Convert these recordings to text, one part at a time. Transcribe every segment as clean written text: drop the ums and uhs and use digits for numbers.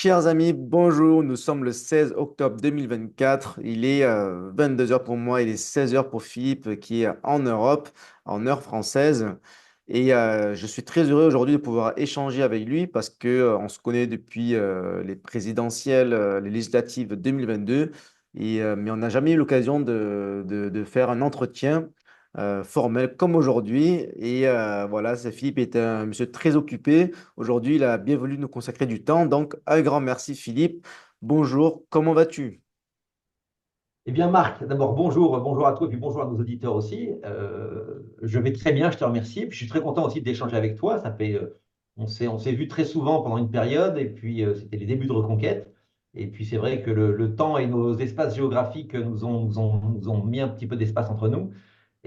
Chers amis, bonjour. Nous sommes le 16 octobre 2024. Il est 22 heures pour moi, il est 16 heures pour Philippe qui est en Europe, en heure française. Et je suis très heureux aujourd'hui de pouvoir échanger avec lui parce que on se connaît depuis les présidentielles, les législatives 2022. Mais on n'a jamais eu l'occasion de faire un entretien formel comme aujourd'hui. Et voilà, Philippe est un monsieur très occupé. Aujourd'hui, il a bien voulu nous consacrer du temps. Donc, un grand merci, Philippe. Bonjour, comment vas-tu? Eh bien, Marc, d'abord, bonjour à toi et puis bonjour à nos auditeurs aussi. Je vais très bien, je te remercie. Puis, je suis très content aussi d'échanger avec toi. On s'est vu très souvent pendant une période et puis c'était les débuts de Reconquête. Et puis, c'est vrai que le temps et nos espaces géographiques nous ont mis un petit peu d'espace entre nous.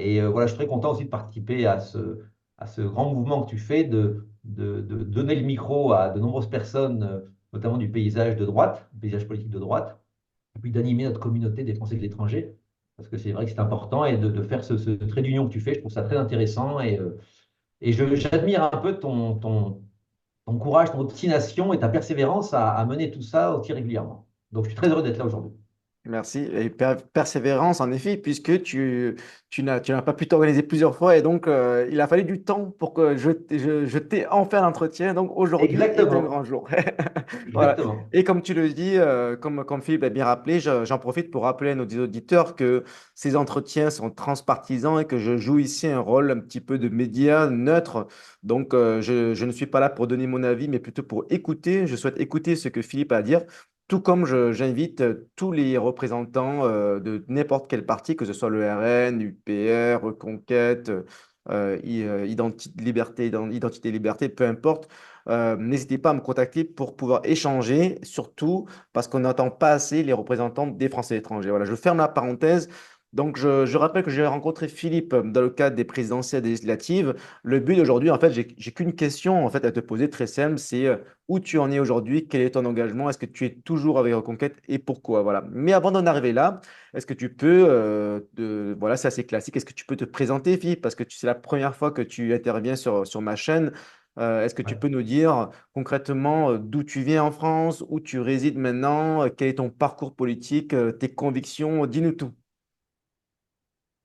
Et voilà, je suis très content aussi de participer à ce grand mouvement que tu fais de donner le micro à de nombreuses personnes, notamment du paysage de droite, du paysage politique de droite et puis d'animer notre communauté des Français de l'étranger, parce que c'est vrai que c'est important, et de faire ce trait d'union que tu fais, je trouve ça très intéressant, et j'admire un peu ton courage, ton obstination et ta persévérance à mener tout ça aussi régulièrement. Donc je suis très heureux d'être là aujourd'hui. Merci. Et persévérance, en effet, puisque tu n'as pas pu t'organiser plusieurs fois. Et donc, il a fallu du temps pour que je t'ai enfin l'entretien. Donc, aujourd'hui est un Exactement, grand jour. Voilà. exactement. Et comme tu le dis, comme Philippe l'a bien rappelé, j'en profite pour rappeler à nos auditeurs que ces entretiens sont transpartisans et que je joue ici un rôle un petit peu de média neutre. Donc, je ne suis pas là pour donner mon avis, mais plutôt pour écouter. Je souhaite écouter ce que Philippe a à dire. Tout comme j'invite tous les représentants de n'importe quel parti, que ce soit le RN, UPR, Reconquête, Identité, Liberté, peu importe, n'hésitez pas à me contacter pour pouvoir échanger, surtout parce qu'on n'entend pas assez les représentants des Français étrangers. Voilà, je ferme la parenthèse. Donc, je rappelle que j'ai rencontré Philippe dans le cadre des présidentielles et des législatives. Le but d'aujourd'hui, en fait, j'ai qu'une question en fait, à te poser très simple, c'est où tu en es aujourd'hui, quel est ton engagement, est-ce que tu es toujours avec Reconquête et pourquoi, voilà. Mais avant d'en arriver là, est-ce que tu peux, voilà, c'est assez classique, est-ce que tu peux te présenter, Philippe, parce que c'est la première fois que tu interviens sur ma chaîne. Est-ce que tu Ouais. peux nous dire concrètement d'où tu viens en France, où tu résides maintenant, quel est ton parcours politique, tes convictions, dis-nous tout.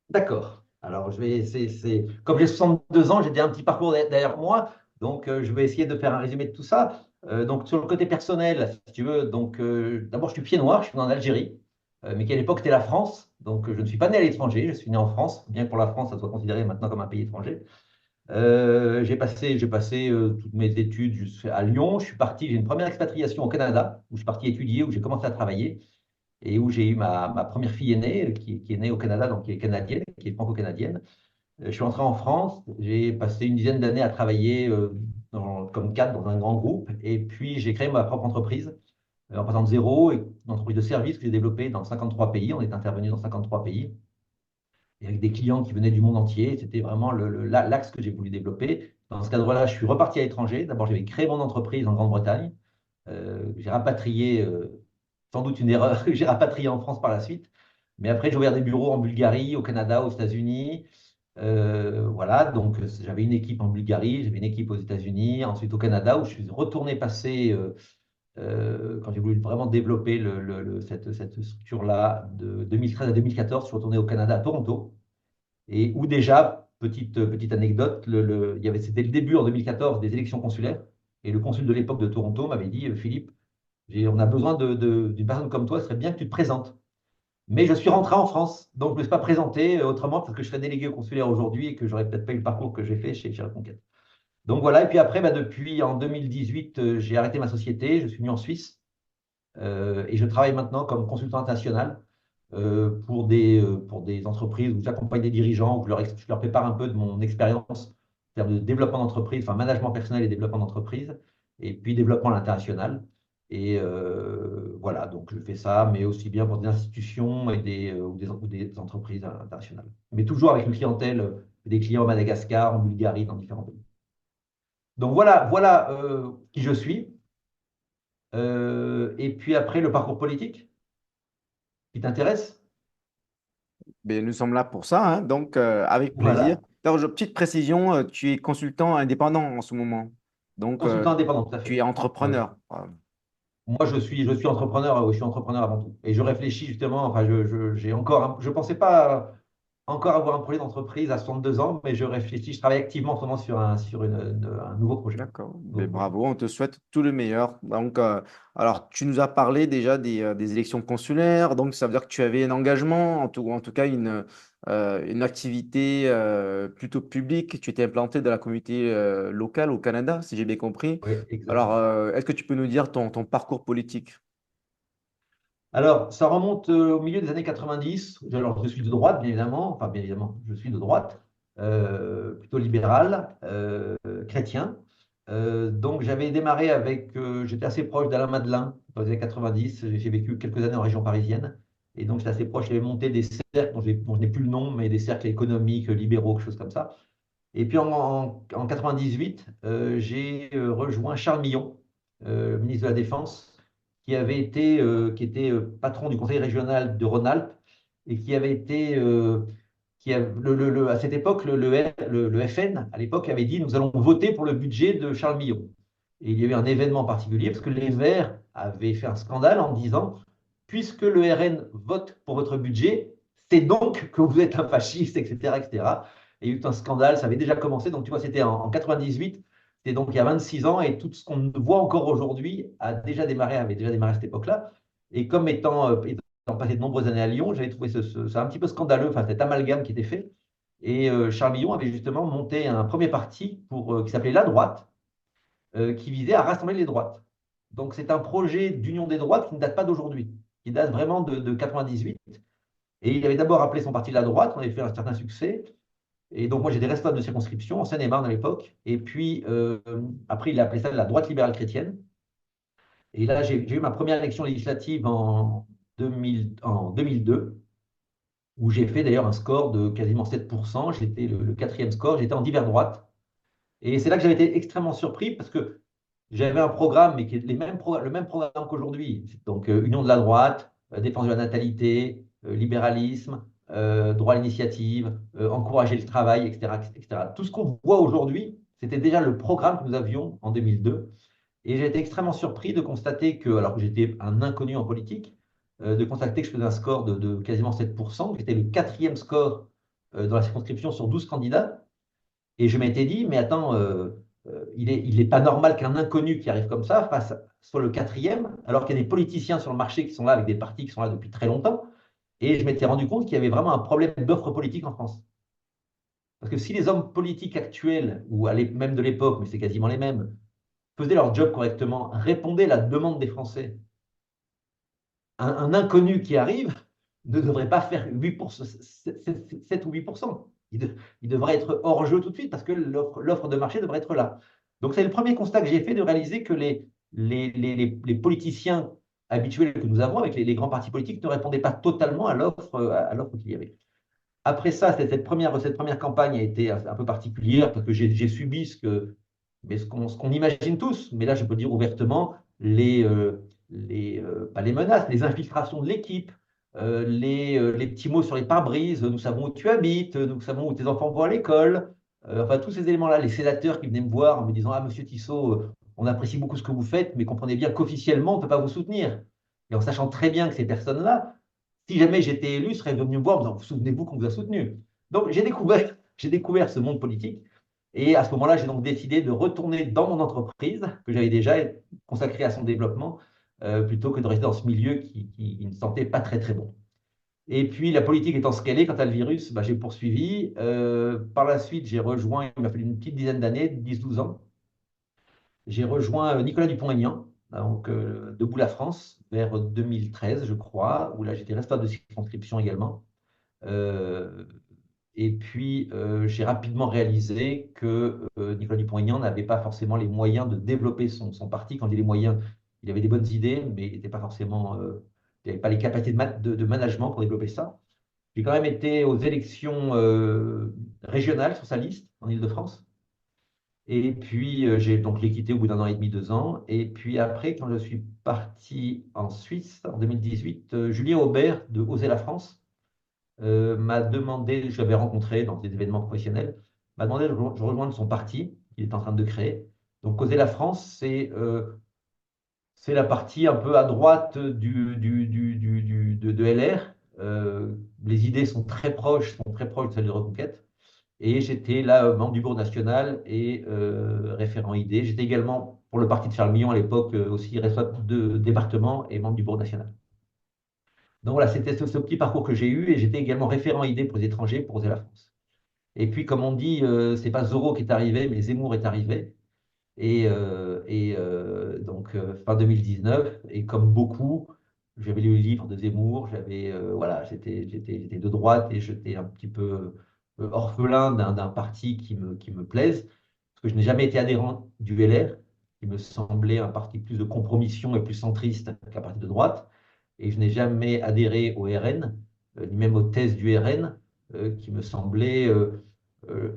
D'accord. Alors, comme j'ai 62 ans, j'ai déjà un petit parcours derrière moi, donc je vais essayer de faire un résumé de tout ça. Donc, sur le côté personnel, si tu veux, donc d'abord, je suis pied noir, je suis né en Algérie, mais qui à l'époque était la France. Donc, je ne suis pas né à l'étranger, je suis né en France, bien que pour la France, ça soit considéré maintenant comme un pays étranger. J'ai passé toutes mes études à Lyon. Je suis parti, j'ai une première expatriation au Canada, où je suis parti étudier, où j'ai commencé à travailler et où j'ai eu ma première fille aînée, qui est née au Canada, donc qui est canadienne, qui est franco-canadienne. Je suis rentré en France, j'ai passé une dizaine d'années à travailler comme cadre dans un grand groupe, et puis j'ai créé ma propre entreprise en partant de zéro, une entreprise de service que j'ai développée dans 53 pays. On est intervenu dans 53 pays, et avec des clients qui venaient du monde entier. C'était vraiment l'axe que j'ai voulu développer. Dans ce cadre-là, je suis reparti à l'étranger. D'abord, j'avais créé mon entreprise en Grande-Bretagne. J'ai rapatrié, sans doute une erreur, j'ai rapatrié en France par la suite. Mais après, j'ai ouvert des bureaux en Bulgarie, au Canada, aux États-Unis. Voilà, donc j'avais une équipe en Bulgarie, j'avais une équipe aux États-Unis, ensuite au Canada, où je suis retourné passer, quand j'ai voulu vraiment développer cette structure-là, de 2013 à 2014, je suis retourné au Canada, à Toronto, et où déjà, petite anecdote, c'était le début en 2014 des élections consulaires, et le consul de l'époque de Toronto m'avait dit, Philippe, on a besoin d'une personne comme toi, ce serait bien que tu te présentes. Mais je suis rentré en France, donc je ne me suis pas présenté autrement parce que je serais délégué au consulaire aujourd'hui et que j'aurais peut-être pas eu le parcours que j'ai fait chez Reconquête. Donc voilà, et puis après, bah, depuis en 2018, j'ai arrêté ma société, je suis venu en Suisse, et je travaille maintenant comme consultant international pour des entreprises où j'accompagne des dirigeants, où je leur prépare un peu de mon expérience en termes de développement d'entreprise, enfin management personnel et développement d'entreprise, et puis développement à l'international. Et voilà, donc je fais ça, mais aussi bien pour des institutions ou des entreprises internationales. Mais toujours avec une clientèle, des clients à Madagascar, en Bulgarie, dans différents pays. Donc voilà qui je suis. Et puis après, le parcours politique qui t'intéresse? Mais nous sommes là pour ça, hein, donc avec plaisir. Voilà, Alors, petite précision, tu es consultant indépendant en ce moment, donc consultant indépendant, tout à tu fait. es Ouais. entrepreneur. Voilà. Moi, je suis entrepreneur, oui, je suis entrepreneur avant tout. Et je réfléchis justement, enfin, j'ai encore, je pensais pas encore avoir un projet d'entreprise à 62 ans, mais je réfléchis, je travaille activement en ce moment sur un nouveau projet. D'accord. Nouveau Ben, projet. bravo, on te souhaite tout le meilleur. Donc, alors, tu nous as parlé déjà des élections consulaires, donc ça veut dire que tu avais un engagement, en tout cas une activité plutôt publique. Tu étais implanté dans la communauté locale au Canada, si j'ai bien compris. Oui, Alors, exactement. est-ce que tu peux nous dire ton parcours politique? Alors, ça remonte au milieu des années 90. Alors, je suis de droite, bien évidemment. Enfin, bien évidemment, je suis de droite, plutôt libéral, chrétien. Donc, j'avais démarré j'étais assez proche d'Alain Madelin dans les années 90. J'ai vécu quelques années en région parisienne. Et donc, j'étais assez proche. J'avais monté des cercles dont je n'ai plus le nom, mais des cercles économiques, libéraux, quelque chose comme ça. Et puis, en 98, j'ai rejoint Charles Millon, ministre de la Défense, qui était patron du conseil régional de Rhône-Alpes et qui avait été, à cette époque, le FN, à l'époque, avait dit, nous allons voter pour le budget de Charles Millon. Et il y a eu un événement particulier parce que les Verts avaient fait un scandale en disant, puisque le RN vote pour votre budget, c'est donc que vous êtes un fasciste, etc., etc. Et il y a eu un scandale, ça avait déjà commencé, donc tu vois, c'était en 98, c'était donc il y a 26 ans, et tout ce qu'on voit encore aujourd'hui avait déjà démarré à cette époque-là. Et comme étant passé de nombreuses années à Lyon, j'avais trouvé ça un petit peu scandaleux, enfin cet amalgame qui était fait. Et Charles Millon avait justement monté un premier parti qui s'appelait La Droite, qui visait à rassembler les droites. Donc c'est un projet d'union des droites qui ne date pas d'aujourd'hui, qui date vraiment de 98. Et il avait d'abord appelé son parti La Droite, on avait fait un certain succès. Et donc moi j'étais responsable de circonscription en Seine-et-Marne à l'époque. Et puis après il a appelé ça la droite libérale chrétienne. Et là j'ai eu ma première élection législative en 2002, où j'ai fait d'ailleurs un score de quasiment 7%. J'étais le quatrième score, j'étais en divers droite. Et c'est là que j'avais été extrêmement surpris parce que j'avais un programme, mais qui est le même programme qu'aujourd'hui. Donc, union de la droite, défense de la natalité, libéralisme, droit à l'initiative, encourager le travail, etc., etc. Tout ce qu'on voit aujourd'hui, c'était déjà le programme que nous avions en 2002. Et j'ai été extrêmement surpris de constater que, alors que j'étais un inconnu en politique, de constater que je faisais un score de quasiment 7%, que j'étais le quatrième score dans la circonscription sur 12 candidats. Et je m'étais dit, mais attends, il est pas normal qu'un inconnu qui arrive comme ça soit le quatrième, alors qu'il y a des politiciens sur le marché qui sont là avec des partis qui sont là depuis très longtemps. Et je m'étais rendu compte qu'il y avait vraiment un problème d'offre politique en France. Parce que si les hommes politiques actuels, ou même de l'époque, mais c'est quasiment les mêmes, faisaient leur job correctement, répondaient à la demande des Français, un inconnu qui arrive ne devrait pas faire 8%, 7 ou 8%. Il devrait être hors jeu tout de suite parce que l'offre de marché devrait être là. Donc, c'est le premier constat que j'ai fait de réaliser que les politiciens habituels que nous avons avec les grands partis politiques ne répondaient pas totalement à l'offre qu'il y avait. Après ça, cette première campagne a été un peu particulière parce que j'ai subi ce qu'on imagine tous, mais là, je peux dire ouvertement, pas les menaces, les infiltrations de l'équipe, les petits mots sur les pare-brises, nous savons où tu habites, nous savons où tes enfants vont à l'école, enfin tous ces éléments-là, les sénateurs qui venaient me voir en me disant, ah, monsieur Tissot, on apprécie beaucoup ce que vous faites, mais comprenez bien qu'officiellement, on ne peut pas vous soutenir. Et en sachant très bien que ces personnes-là, si jamais j'étais élu, seraient venus me voir en me disant, vous souvenez-vous qu'on vous a soutenu. Donc j'ai découvert ce monde politique. Et à ce moment-là, j'ai donc décidé de retourner dans mon entreprise, que j'avais déjà consacrée à son développement, plutôt que de rester dans ce milieu qui ne sentait pas très très bon. Et puis la politique étant ce qu'elle est, quant à le virus, bah, j'ai poursuivi. Par la suite, j'ai rejoint, il m'a fallu une petite dizaine d'années, 10 12 ans, j'ai rejoint Nicolas Dupont-Aignan, donc Debout la France, vers 2013, je crois, où là j'étais responsable de circonscription également. Euh, et puis, j'ai rapidement réalisé que Nicolas Dupont-Aignan n'avait pas forcément les moyens de développer son parti. Quand il dit les moyens, il avait des bonnes idées, mais il n'était pas forcément, il n'avait pas les capacités de management pour développer ça. J'ai quand même été aux élections régionales sur sa liste en Île-de-France. Et puis, j'ai donc l'ai quitté au bout d'un an et demi, 2 ans. Et puis après, quand je suis parti en Suisse en 2018, Julien Aubert de Oser la France m'a demandé, je l'avais rencontré dans des événements professionnels, m'a demandé de rejoindre son parti qu'il est en train de créer. Donc, Causer la France, C'est la partie un peu à droite de LR. Les idées sont très proches de celles de Reconquête. Et j'étais là membre du Bureau national et référent idées. J'étais également, pour le parti de Charles Mignon à l'époque, aussi responsable de département et membre du Bureau national. Donc voilà, c'était ce petit parcours que j'ai eu et j'étais également référent idées pour les étrangers, pour Oser la France. Et puis, comme on dit, c'est pas Zorro qui est arrivé, mais Zemmour est arrivé. Fin 2019, et comme beaucoup, j'avais lu le livre de Zemmour, voilà, j'étais de droite et j'étais un petit peu orphelin d'un parti qui me plaise, parce que je n'ai jamais été adhérent du LR, qui me semblait un parti plus de compromission et plus centriste qu'un parti de droite, et je n'ai jamais adhéré au RN, ni même aux thèses du RN, qui me semblaient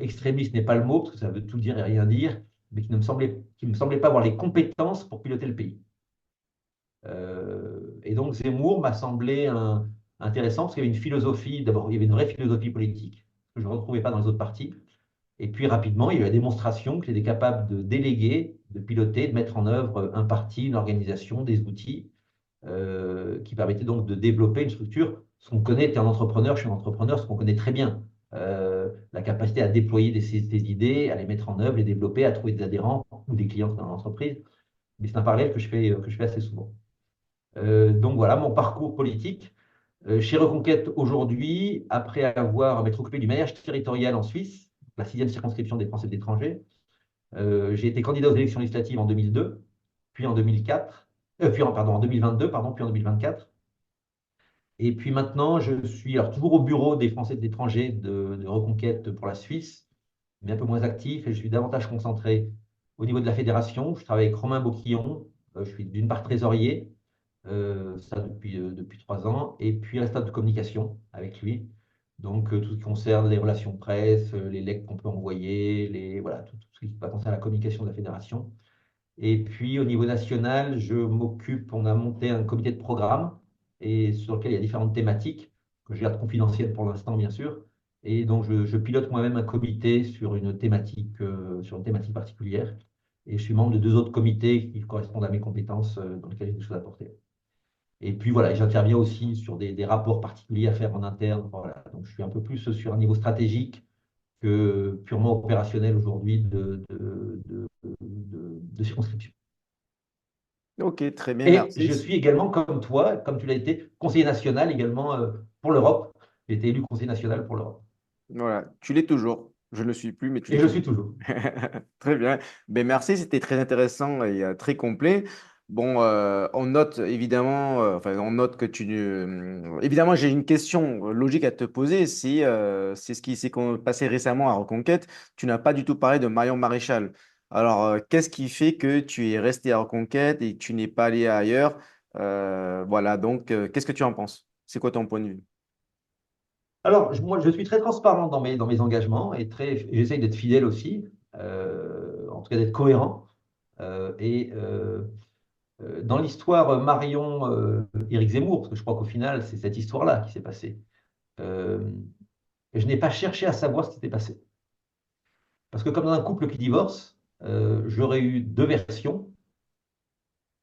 extrémiste n'est pas le mot, parce que ça veut tout dire et rien dire, mais qui ne me semblait pas avoir les compétences pour piloter le pays. Et donc Zemmour m'a semblé intéressant parce qu'il y avait une philosophie, d'abord il y avait une vraie philosophie politique que je ne retrouvais pas dans les autres partis. Et puis rapidement, il y a eu la démonstration qu'il était capable de déléguer, de piloter, de mettre en œuvre un parti, une organisation, des outils qui permettaient donc de développer une structure. Ce qu'on connaît, tu es un entrepreneur, je suis un entrepreneur, ce qu'on connaît très bien. La capacité à déployer des idées, à les mettre en œuvre, les développer, à trouver des adhérents ou des clients dans l'entreprise. Mais c'est un parallèle que je fais assez souvent. Donc voilà mon parcours politique. Chez Reconquête aujourd'hui, après m'être occupé du maillage territorial en Suisse, la sixième circonscription des Français de l'étranger, j'ai été candidat aux élections législatives en 2002, puis en 2004, pardon, en 2022, pardon, puis en 2024. Et puis maintenant, je suis alors, toujours au bureau des Français de l'étranger de Reconquête pour la Suisse, mais un peu moins actif et je suis davantage concentré au niveau de la fédération. Je travaille avec Romain Boquillon, je suis d'une part trésorier, ça depuis 3 ans, et puis responsable de communication avec lui. Donc tout ce qui concerne les relations presse, les legs qu'on peut envoyer, voilà, tout ce qui va concerner la communication de la fédération. Et puis au niveau national, on a monté un comité de programme et sur lequel il y a différentes thématiques que je garde confidentielles pour l'instant, bien sûr. Et donc je pilote moi-même un comité sur une thématique particulière. Et je suis membre de deux autres comités qui correspondent à mes compétences dans lesquels j'ai des choses à apporter. Et puis voilà, j'interviens aussi sur des rapports particuliers à faire en interne. Voilà. Donc je suis un peu plus sur un niveau stratégique que purement opérationnel aujourd'hui de circonscription. Ok, très bien, Et merci. je suis également, comme toi, comme tu l'as été, conseiller national également pour l'Europe. J'ai été élu conseiller national pour l'Europe. Voilà, tu l'es toujours. Je ne le suis plus, mais tu Et l'es je toujours. suis toujours. Très bien. Ben, merci, c'était très intéressant et très complet. Bon, on note évidemment, enfin, on note que évidemment, j'ai une question logique à te poser. C'est ce qui s'est passé récemment à Reconquête. Tu n'as pas du tout parlé de Marion Maréchal. Alors, qu'est-ce qui fait que tu es resté à Reconquête et que tu n'es pas allé ailleurs? Voilà, donc, qu'est-ce que tu en penses? C'est quoi ton point de vue? Alors, moi, je suis très transparent dans mes engagements et j'essaye d'être fidèle aussi, en tout cas d'être cohérent. Dans l'histoire Marion, Éric Zemmour, parce que je crois qu'au final, c'est cette histoire-là qui s'est passée, euh, je n'ai pas cherché à savoir ce qui s'était passé. Parce que comme dans un couple qui divorce, j'aurais eu deux versions,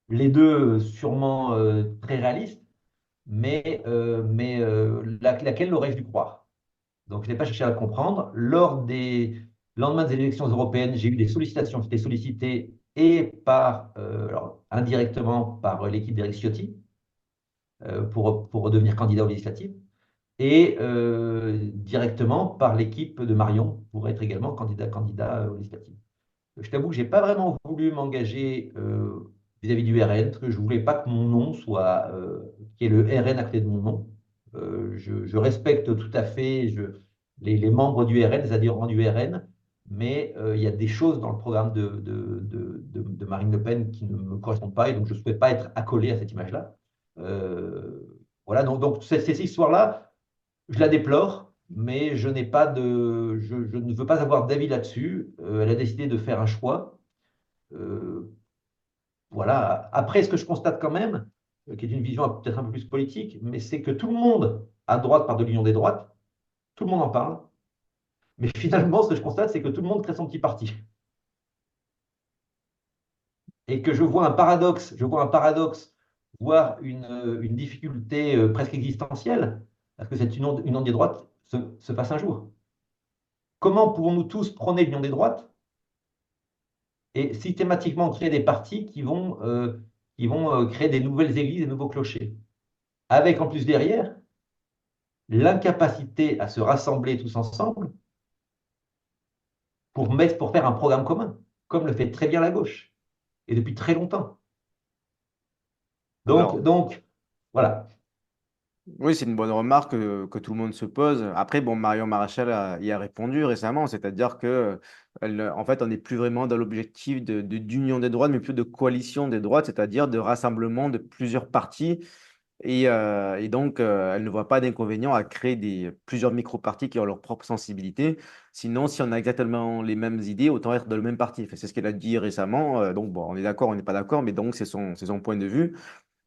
les deux sûrement très réalistes, laquelle l'aurais-je dû croire? Donc, je n'ai pas cherché à le comprendre. Lors des lendemains des élections européennes, j'ai eu des sollicitations. J'étais sollicité et alors, indirectement par l'équipe d'Éric Ciotti pour devenir candidat aux législatives et directement par l'équipe de Marion pour être également candidat aux législatives. Je t'avoue que je n'ai pas vraiment voulu m'engager vis-à-vis du RN, parce que je ne voulais pas que mon nom soit, qu'il y ait le RN à côté de mon nom. Je respecte tout à fait les membres du RN, les adhérents du RN, mais il y a des choses dans le programme de Marine Le Pen qui ne me correspondent pas, et donc je ne souhaite pas être accolé à cette image-là. Euh, voilà, donc cette histoire-là, je la déplore, mais je ne veux pas avoir d'avis là-dessus. Elle a décidé de faire un choix. Euh, voilà. Après, ce que je constate quand même, qui est une vision peut-être un peu plus politique, mais c'est que tout le monde à droite parle de l'union des droites, tout le monde en parle, mais finalement, ce que je constate, c'est que tout le monde crée son petit parti. et que je vois un paradoxe, voire une difficulté presque existentielle, à ce que cette union des droites se fasse un jour. Comment pouvons-nous tous prôner l'union des droites et systématiquement créer des partis qui vont créer des nouvelles églises, des nouveaux clochers, avec en plus derrière l'incapacité à se rassembler tous ensemble pour faire un programme commun, comme le fait très bien la gauche, et depuis très longtemps. Donc, Alors, donc voilà. oui, c'est une bonne remarque que tout le monde se pose. Après, bon, Marion Maréchal y a répondu récemment, c'est-à-dire que, en fait, on n'est plus vraiment dans l'objectif d'union des droites, mais plutôt de coalition des droites, c'est-à-dire de rassemblement de plusieurs partis. Et donc, elle ne voit pas d'inconvénient à créer plusieurs micro-partis qui ont leur propre sensibilité. Sinon, si on a exactement les mêmes idées, autant être dans le même parti. Enfin, c'est ce qu'elle a dit récemment. Donc, bon, on est d'accord, on n'est pas d'accord, mais donc, c'est son point de vue.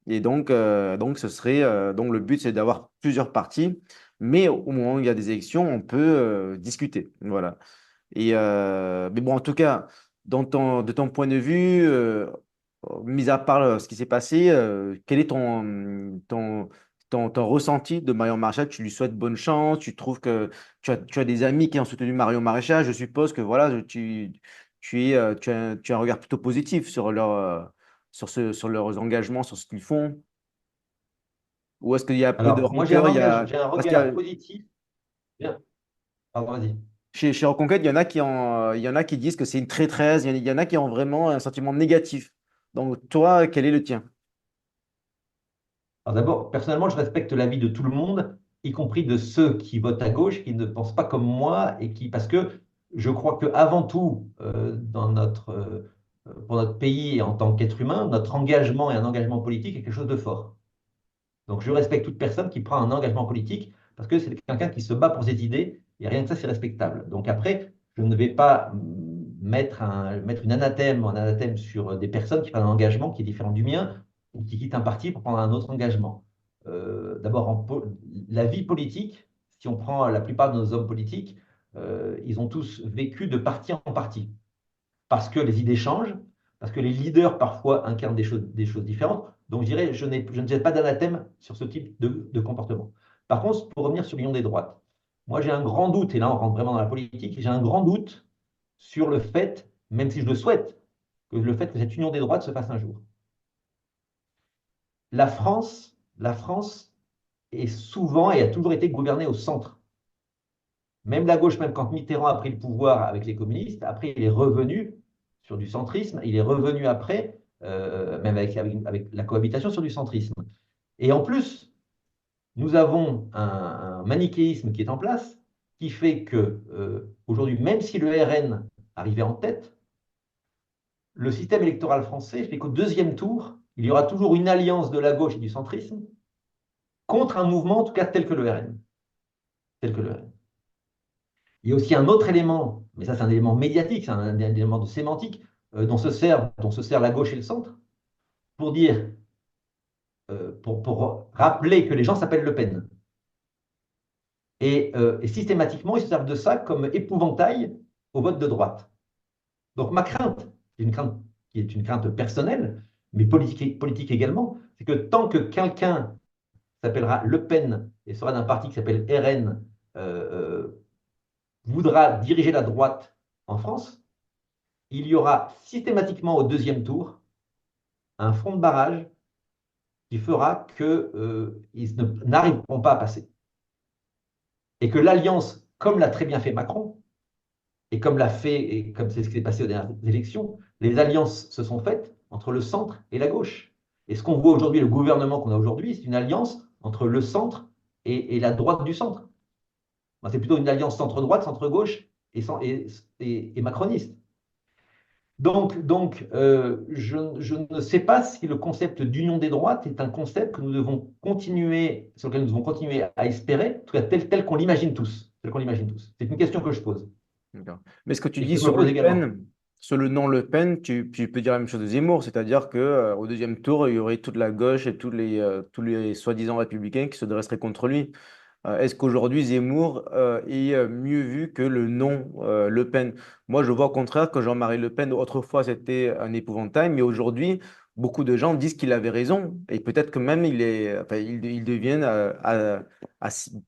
Et donc ce serait, donc le but, c'est d'avoir plusieurs partis, mais au moment où il y a des élections, on peut discuter. Voilà. Mais bon, en tout cas, de ton point de vue, mis à part ce qui s'est passé, quel est ton ressenti de Marion Maréchal? Tu lui souhaites bonne chance? Tu trouves que tu as des amis qui ont soutenu Marion Maréchal? Je suppose que voilà, tu as un regard plutôt positif sur sur leurs engagements, sur ce qu'ils font. Ou est-ce qu'il y a peu de Alors, moi, rancœur? j'ai un Parce qu'il y regard a... positif. Bien. Pardon, vas-y. Chez Reconquête, il y en a qui disent que c'est une traîtresse, il y en a qui ont vraiment un sentiment négatif. Donc, toi, quel est le tien? Alors d'abord, personnellement, je respecte l'avis de tout le monde, y compris de ceux qui votent à gauche, qui ne pensent pas comme moi, parce que je crois que avant tout, pour notre pays et en tant qu'être humain, notre engagement et un engagement politique est quelque chose de fort. Donc je respecte toute personne qui prend un engagement politique parce que c'est quelqu'un qui se bat pour ses idées et rien que ça, c'est respectable. Donc après, je ne vais pas mettre un anathème sur des personnes qui prennent un engagement qui est différent du mien ou qui quittent un parti pour prendre un autre engagement. D'abord, la vie politique, si on prend la plupart de nos hommes politiques, ils ont tous vécu de parti en parti parce que les idées changent, parce que les leaders parfois incarnent des choses différentes. Donc je dirais, je ne jette pas d'anathème sur ce type de comportement. Par contre, pour revenir sur l'union des droites, moi j'ai un grand doute, et là on rentre vraiment dans la politique, j'ai un grand doute sur le fait, même si je le souhaite, que le fait que cette union des droites se fasse un jour. La France est souvent et a toujours été gouvernée au centre. Même la gauche, même quand Mitterrand a pris le pouvoir avec les communistes, après il est revenu sur du centrisme, il est revenu après, même avec la cohabitation sur du centrisme. Et en plus, nous avons un manichéisme qui est en place, qui fait que aujourd'hui, même si le RN arrivait en tête, le système électoral français fait qu'au deuxième tour, il y aura toujours une alliance de la gauche et du centrisme contre un mouvement, en tout cas tel que le RN. Tel que le RN. Il y a aussi un autre élément, mais ça c'est un élément médiatique, c'est un élément de sémantique, dont se sert la gauche et le centre, pour dire, pour rappeler que les gens s'appellent Le Pen. Et systématiquement, ils se servent de ça comme épouvantail au vote de droite. Donc ma crainte, une crainte qui est une crainte personnelle, mais politique également, c'est que tant que quelqu'un s'appellera Le Pen et sera d'un parti qui s'appelle RN, voudra diriger la droite en France, il y aura systématiquement au deuxième tour un front de barrage qui fera qu'ils n'arriveront pas à passer. Et que l'alliance, comme l'a très bien fait Macron, et comme l'a fait, et comme c'est ce qui s'est passé aux dernières élections, les alliances se sont faites entre le centre et la gauche. Et ce qu'on voit aujourd'hui, le gouvernement qu'on a aujourd'hui, c'est une alliance entre le centre et la droite du centre. C'est plutôt une alliance centre-droite, centre-gauche et macroniste. Je ne sais pas si le concept d'union des droites est un concept que nous devons continuer, sur lequel nous devons continuer à espérer, en tout cas tel qu'on l'imagine tous. Tel qu'on l'imagine tous. C'est une question que je pose D'accord. Mais ce que tu et dis que je me pose également. Sur le nom Le Pen, tu peux dire la même chose de Zemmour, c'est-à-dire que au deuxième tour, il y aurait toute la gauche et tous les soi-disant républicains qui se dresseraient contre lui. Est-ce qu'aujourd'hui Zemmour est mieux vu que le nom Le Pen? Moi, je vois au contraire que Jean-Marie Le Pen, autrefois, c'était un épouvantail, mais aujourd'hui, beaucoup de gens disent qu'il avait raison. Et peut-être que même il devient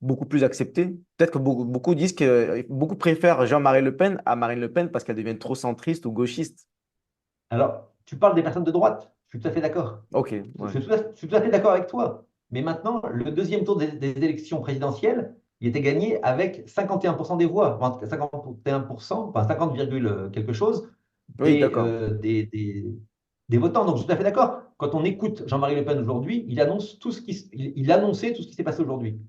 beaucoup plus accepté. Peut-être que beaucoup disent que beaucoup préfèrent Jean-Marie Le Pen à Marine Le Pen parce qu'elle devient trop centriste ou gauchiste. Alors, tu parles des personnes de droite, je suis tout à fait d'accord. Ok, Je ouais. suis tout à fait d'accord avec toi. Mais maintenant, le deuxième tour des élections présidentielles, il était gagné avec 51% des voix, enfin, 51%, enfin 50, quelque chose Oui, des, d'accord. euh, des, des, des votants. Donc, je suis tout à fait d'accord. Quand on écoute Jean-Marie Le Pen aujourd'hui, il annonçait tout ce qui s'est passé aujourd'hui.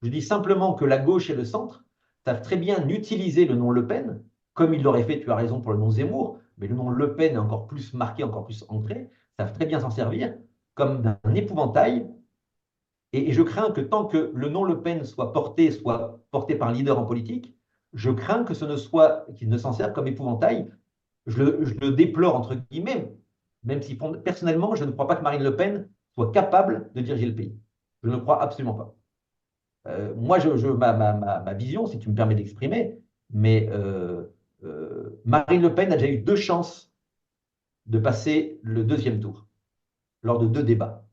Je dis simplement que la gauche et le centre savent très bien utiliser le nom Le Pen, comme ils l'auraient fait, tu as raison, pour le nom Zemmour, mais le nom Le Pen est encore plus marqué, encore plus ancré, savent très bien s'en servir comme d'un épouvantail. Et je crains que tant que le nom Le Pen soit porté par un leader en politique, je crains que ce ne soit, qu'il ne s'en serve comme épouvantail. Je le déplore, entre guillemets, même si personnellement, je ne crois pas que Marine Le Pen soit capable de diriger le pays. Je ne le crois absolument pas. Moi, ma vision, si tu me permets d'exprimer, mais Marine Le Pen a déjà eu deux chances de passer le deuxième tour lors de deux débats.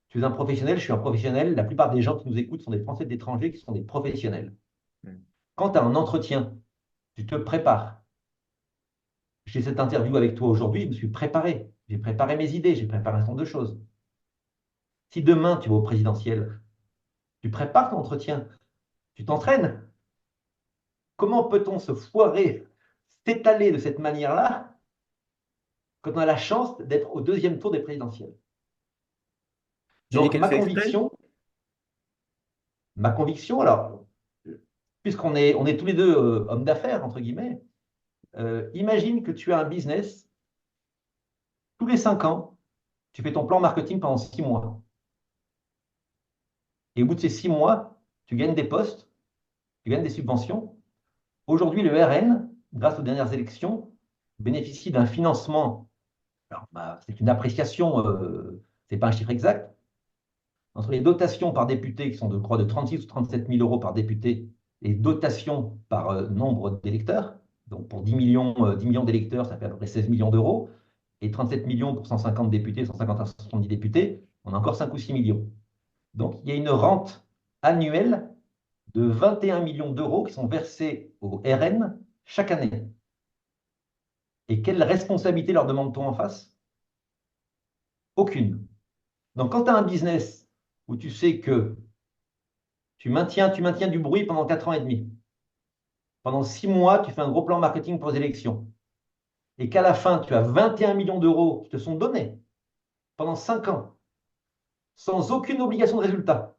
Tu es un professionnel, je suis un professionnel. La plupart des gens qui nous écoutent sont des Français de l'étranger qui sont des professionnels. Mm. Quand tu as un entretien, tu te prépares. J'ai cette interview avec toi aujourd'hui, je me suis préparé. J'ai préparé mes idées, j'ai préparé un certain nombre de choses. Si demain tu vas au présidentiel, tu prépares ton entretien, tu t'entraînes. Comment peut-on se foirer, s'étaler de cette manière-là quand on a la chance d'être au deuxième tour des présidentielles? Tu dis Donc, qu'elle fait exprès? ma conviction, alors, puisqu'on est tous les deux hommes d'affaires, entre guillemets, imagine que tu as un business, tous les 5 ans, tu fais ton plan marketing pendant 6 mois. Et au bout de ces 6 mois, tu gagnes des postes, tu gagnes des subventions. Aujourd'hui, le RN, grâce aux dernières élections, bénéficie d'un financement. Alors, c'est une appréciation, ce n'est pas un chiffre exact. Entre les dotations par député, qui sont, je crois, de 36 ou 37 000 euros par député, et dotations par nombre d'électeurs, donc pour 10 millions, 10 millions d'électeurs, ça fait à peu près 16 millions d'euros, et 37 millions pour 150 députés, 150 à 170 députés, on a encore 5 ou 6 millions. Donc, il y a une rente annuelle de 21 millions d'euros qui sont versés au RN chaque année. Et quelle responsabilité leur demande-t-on en face? Aucune. Donc, quand tu as un business où tu sais que tu maintiens du bruit pendant 4 ans et demi, pendant 6 mois, tu fais un gros plan marketing pour les élections, et qu'à la fin, tu as 21 millions d'euros qui te sont donnés pendant 5 ans, sans aucune obligation de résultat,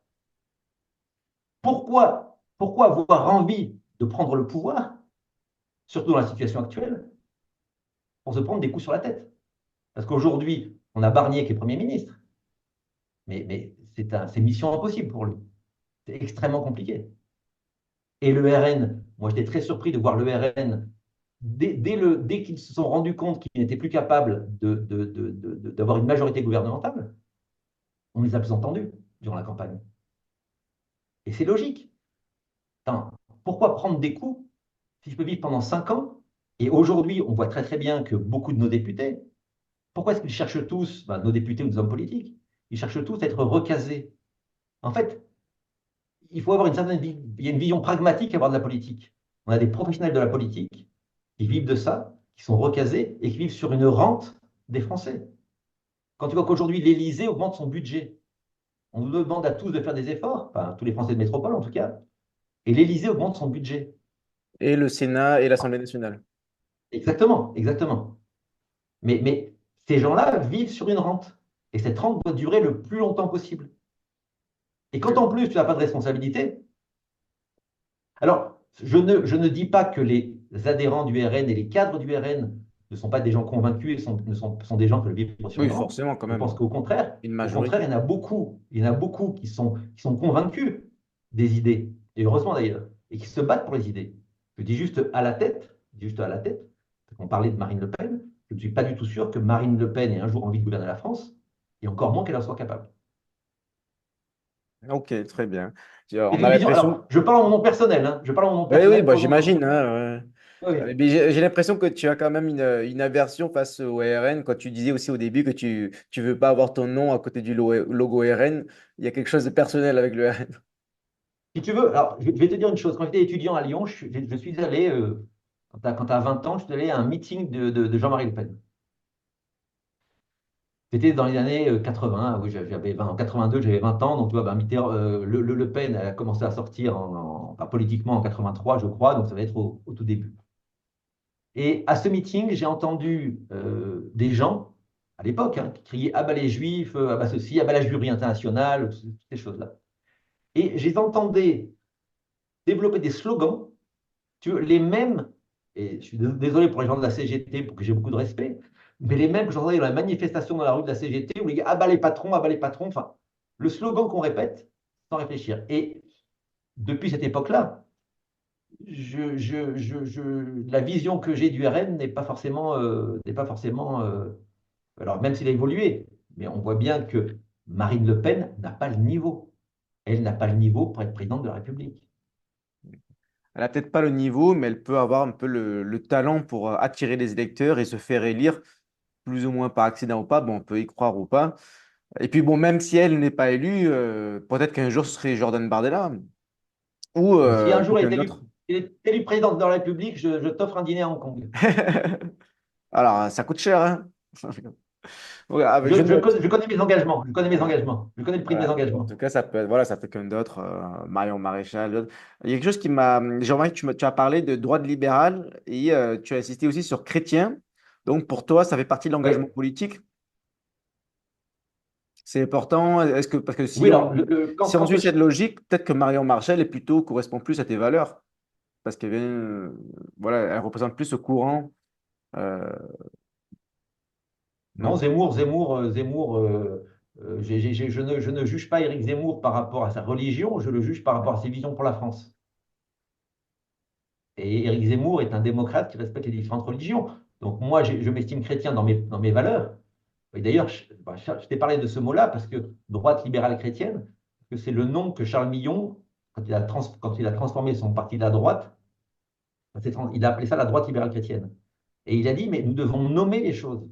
pourquoi avoir envie de prendre le pouvoir, surtout dans la situation actuelle, pour se prendre des coups sur la tête? Parce qu'aujourd'hui, on a Barnier qui est Premier ministre, mais c'est mission impossible pour lui. C'est extrêmement compliqué. Et le RN, moi j'étais très surpris de voir le RN, dès qu'ils se sont rendus compte qu'ils n'étaient plus capables d'avoir une majorité gouvernementale, on les a plus entendus durant la campagne. Et c'est logique. Attends, pourquoi prendre des coups si je peux vivre pendant 5 ans? Et aujourd'hui, on voit très très bien que beaucoup de nos députés, pourquoi est-ce qu'ils cherchent tous, nos députés ou nos hommes politiques, ils cherchent tous à être recasés? En fait, il faut avoir il y a une vision pragmatique à avoir de la politique. On a des professionnels de la politique qui vivent de ça, qui sont recasés et qui vivent sur une rente des Français. Quand tu vois qu'aujourd'hui, l'Élysée augmente son budget, on nous demande à tous de faire des efforts, enfin tous les Français de métropole en tout cas, et l'Élysée augmente son budget. Et le Sénat et l'Assemblée nationale. Exactement, exactement. Mais ces gens-là vivent sur une rente. Et cette rente doit durer le plus longtemps possible. Et quand en plus tu n'as pas de responsabilité, alors je ne dis pas que les adhérents du RN et les cadres du RN ne sont pas des gens convaincus et sont des gens qui veulent vivre sur Oui, une rente. forcément, quand Je pense même. qu'au contraire, Une au contraire, majorité. il y en a beaucoup qui sont convaincus des idées, et heureusement d'ailleurs, et qui se battent pour les idées. Je dis juste à la tête, on parlait de Marine Le Pen, je ne suis pas du tout sûr que Marine Le Pen ait un jour envie de gouverner la France, et encore moins qu'elle en soit capable. Ok, très bien. C'est On a une vision. l'impression. Alors, je parle en mon nom personnel, hein. Je parle en mon nom Oui, oui, personnel, bah, pas en nom j'imagine, professionnel. hein, ouais. Oui. Mais j'ai l'impression que tu as quand même une aversion face au RN. Quand tu disais aussi au début que tu veux pas avoir ton nom à côté du logo RN, il y a quelque chose de personnel avec le RN. Si tu veux, alors, je vais te dire une chose. Quand j'étais étudiant à Lyon, je suis allé, quand tu as 20 ans, je suis allé à un meeting de Jean-Marie Le Pen. C'était dans les années 80, oui, j'avais 20, en 82, j'avais 20 ans, donc tu vois, ben, Le Pen a commencé à sortir enfin, politiquement en 83, je crois, donc ça va être au tout début. Et à ce meeting, j'ai entendu des gens, à l'époque, hein, qui criaient «Ah bah les Juifs, ah bah ceci, ah bah la Jewry internationale», toutes ces choses-là. Et je les entendais développer des slogans, tu vois, les mêmes, et je suis désolé pour les gens de la CGT, pour que j'ai beaucoup de respect, mais les mêmes que j'entendais dans la manifestation dans la rue de la CGT, où les gars, ah bah les patrons, enfin, le slogan qu'on répète sans réfléchir. Et depuis cette époque-là, la vision que j'ai du RN n'est pas forcément, alors même s'il a évolué, mais on voit bien que Marine Le Pen n'a pas le niveau. Elle n'a pas le niveau pour être présidente de la République. Elle a peut-être pas le niveau, mais elle peut avoir un peu le talent pour attirer les électeurs et se faire élire, plus ou moins par accident ou pas. Bon, on peut y croire ou pas. Et puis bon, même si elle n'est pas élue, peut-être qu'un jour ce serait Jordan Bardella ou Si un jour quelqu'un d'autre. elle est élue présidente de la République, je t'offre un dîner à Hong Kong. Alors, ça coûte cher, hein? Ouais, je note. Je connais mes engagements. Je connais mes engagements. Je connais le prix de mes Voilà. En engagements. tout cas, ça peut être, voilà, ça fait qu'un d'autre, Marion Maréchal. D'autres. Il y a quelque chose qui m'a. J'ai remarqué que tu as parlé de droite libérale et tu as insisté aussi sur chrétien. Donc, pour toi, ça fait partie de l'engagement Oui. politique. C'est important. Est-ce que, parce que Oui, si alors, on, si on quand suit je, cette logique, peut-être que Marion Maréchal est plutôt, correspond plus à tes valeurs. Parce qu'elle vient, voilà, elle représente plus ce courant. euh, non, non? je ne juge pas Éric Zemmour par rapport à sa religion, je le juge par rapport à ses visions pour la France. Et Éric Zemmour est un démocrate qui respecte les différentes religions. Donc moi, je m'estime chrétien dans mes valeurs. Et d'ailleurs, je t'ai parlé de ce mot-là parce que droite libérale chrétienne, que c'est le nom que Charles Millon, quand il a transformé son parti de la droite, il a appelé ça la droite libérale chrétienne. Et il a dit, mais nous devons nommer les choses.